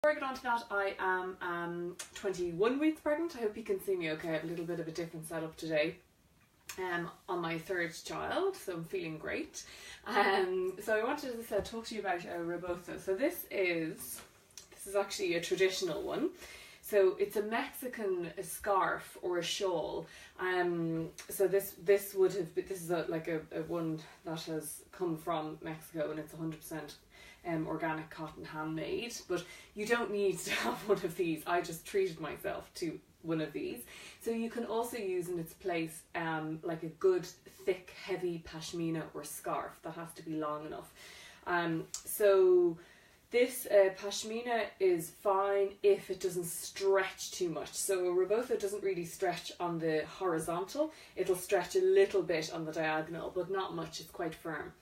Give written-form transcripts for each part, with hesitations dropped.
Before I get on to that, I am 21 weeks pregnant. I hope you can see me okay. I have a little bit of a different setup today. On my third child, so I'm feeling great. So I wanted to talk to you about Rebozo. So this is actually a traditional one. So it's a Mexican scarf or a shawl. So this is a one that has come from Mexico, and it's 100% organic cotton, handmade. But you don't need to have one of these. I just treated myself to one of these. So you can also use in its place like a good thick heavy pashmina or scarf that has to be long enough. So this pashmina is fine if it doesn't stretch too much. So a Rebozo doesn't really stretch on the horizontal. It'll stretch a little bit on the diagonal, but not much. It's quite firm.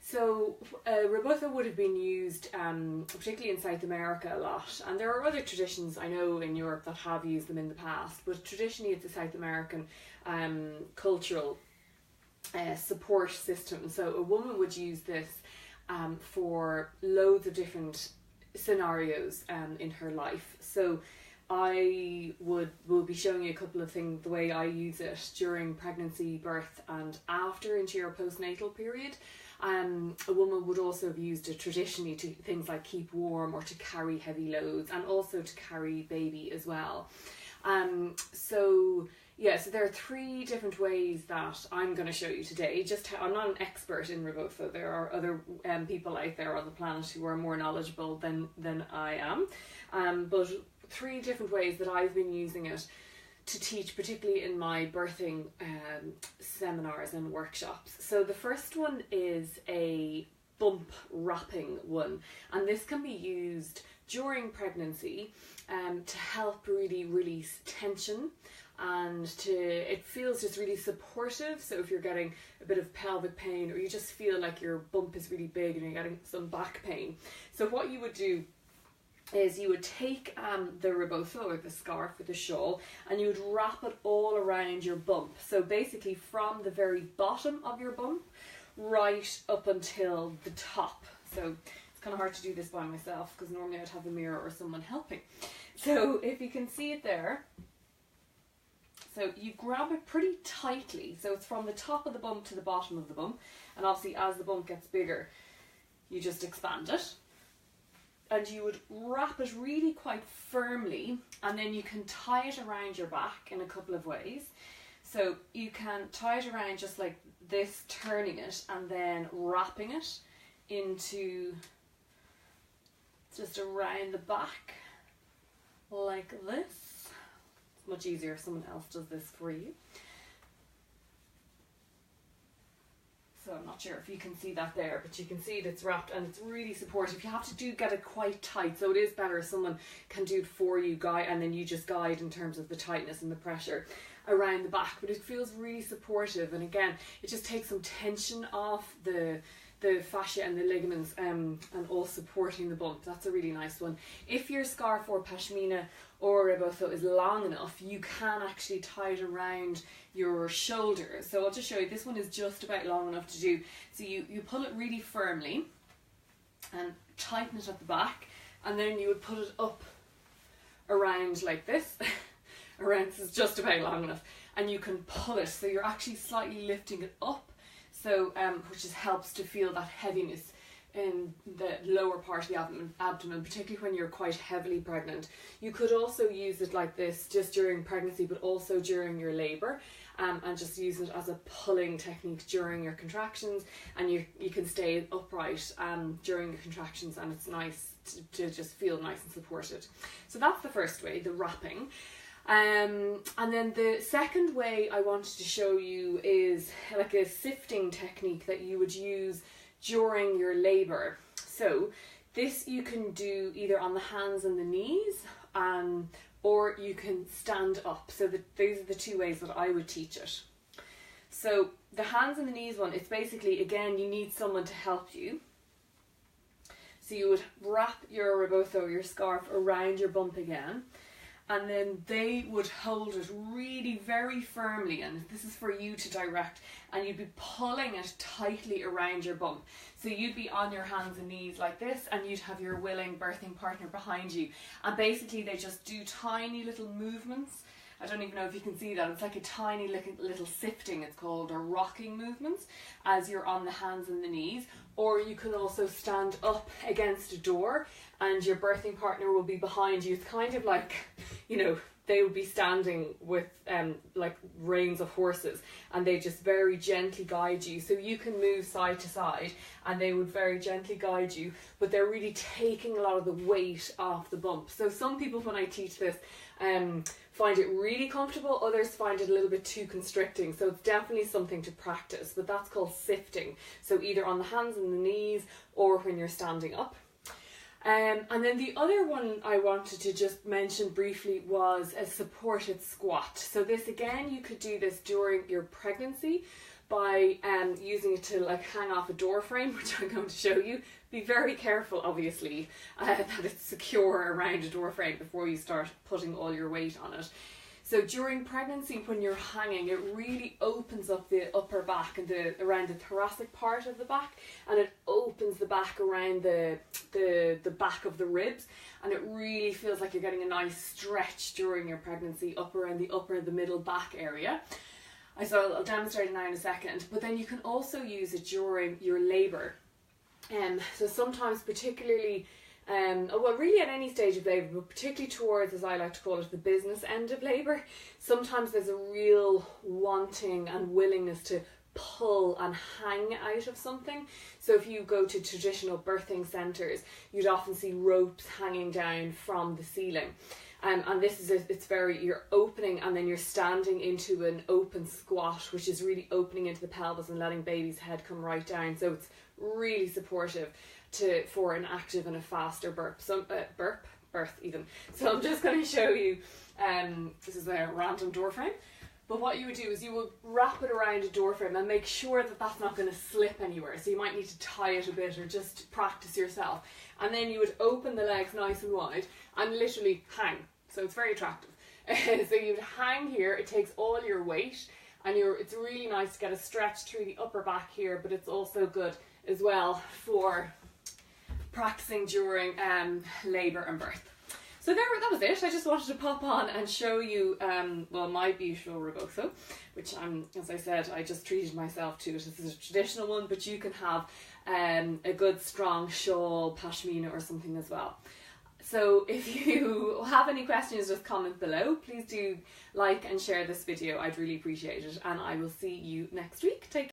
So Rebozo would have been used particularly in South America a lot, and there are other traditions I know in Europe that have used them in the past, but traditionally it's a South American cultural support system. So a woman would use this for loads of different scenarios in her life. So I will be showing you a couple of things, the way I use it during pregnancy, birth and after, into your postnatal period. A woman would also have used it traditionally to things like keep warm or to carry heavy loads, and also to carry baby as well. So there are 3 different ways that I'm going to show you today. I'm not an expert in Rebozo. There are other people out there on the planet who are more knowledgeable than I am. But 3 different ways that I've been using it to teach, particularly in my birthing seminars and workshops. So the first one is a bump wrapping one, and this can be used during pregnancy to help really release tension, and it feels just really supportive. So if you're getting a bit of pelvic pain, or you just feel like your bump is really big and you're getting some back pain, so what you would do is you would take the Rebozo or the scarf or the shawl, and you would wrap it all around your bump. So basically from the very bottom of your bump right up until the top. So it's kind of hard to do this by myself, because normally I'd have a mirror or someone helping. So if you can see it there, so you grab it pretty tightly. So it's from the top of the bump to the bottom of the bump, and obviously as the bump gets bigger you just expand it. And you would wrap it really quite firmly, and then you can tie it around your back in a couple of ways. So you can tie it around just like this, turning it, and then wrapping it into just around the back like this. It's much easier if someone else does this for you. So I'm not sure if you can see that there, but you can see it's wrapped, and it's really supportive. You have to get it quite tight, so it is better if someone can do it for you, and then you just guide in terms of the tightness and the pressure around the back. But it feels really supportive, and again, it just takes some tension off the fascia and the ligaments, and all supporting the bump. That's a really nice one. If your scarf or pashmina or Rebozo is long enough, you can actually tie it around your shoulder. So I'll just show you. This one is just about long enough to do. So you pull it really firmly and tighten it at the back, and then you would put it up around like this. Around, this is just about long enough, and you can pull it, so you're actually slightly lifting it up. So, which just helps to feel that heaviness in the lower part of the abdomen, particularly when you're quite heavily pregnant. You could also use it like this just during pregnancy, but also during your labour, and just use it as a pulling technique during your contractions, and you can stay upright during your contractions, and it's nice to just feel nice and supported. So that's the first way, the wrapping. And then the second way I wanted to show you is like a sifting technique that you would use during your labour. So this you can do either on the hands and the knees, or you can stand up. So these are the 2 ways that I would teach it. So the hands and the knees one, it's basically, again, you need someone to help you. So you would wrap your Rebozo, your scarf, around your bump again, and then they would hold it really very firmly, and this is for you to direct, and you'd be pulling it tightly around your bump. So you'd be on your hands and knees like this, and you'd have your willing birthing partner behind you, and basically they just do tiny little movements. I don't even know if you can see that. It's like a tiny little sifting, it's called, or rocking movements, as you're on the hands and the knees. Or you can also stand up against a door and your birthing partner will be behind you. It's kind of like, you know, they would be standing with like reins of horses, and they just very gently guide you. So you can move side to side and they would very gently guide you, but they're really taking a lot of the weight off the bump. So some people, when I teach this, find it really comfortable, others find it a little bit too constricting. So it's definitely something to practice, but that's called sifting. So either on the hands and the knees or when you're standing up. And then the other one I wanted to just mention briefly was a supported squat. So this, again, you could do this during your pregnancy by using it to like hang off a door frame, which I'm going to show you. Be very careful, obviously, that it's secure around a door frame before you start putting all your weight on it. So during pregnancy, when you're hanging, it really opens up the upper back and around the thoracic part of the back, and it opens the back around the back of the ribs, and it really feels like you're getting a nice stretch during your pregnancy up around the middle back area. So I'll demonstrate it now in a second, but then you can also use it during your labour. So sometimes, particularly, well, really at any stage of labour, but particularly towards, as I like to call it, the business end of labour, sometimes there's a real wanting and willingness to pull and hang out of something. So if you go to traditional birthing centres, you'd often see ropes hanging down from the ceiling. And this is, it's very, you're opening and then you're standing into an open squat, which is really opening into the pelvis and letting baby's head come right down. So it's really supportive for an active and a faster birth even. So I'm just going to show you, this is a random door frame. But what you would do is you would wrap it around a door frame and make sure that that's not going to slip anywhere. So you might need to tie it a bit or just practice yourself. And then you would open the legs nice and wide and literally hang. So it's very attractive. So you'd hang here, it takes all your weight, and it's really nice to get a stretch through the upper back here, but it's also good as well for practicing during labour and birth. So that was it. I just wanted to pop on and show you, well, my beautiful Rebozo, which as I said, I just treated myself to it. This is a traditional one, but you can have a good strong shawl, pashmina or something as well. So if you have any questions, just comment below. Please do like and share this video. I'd really appreciate it. And I will see you next week. Take care.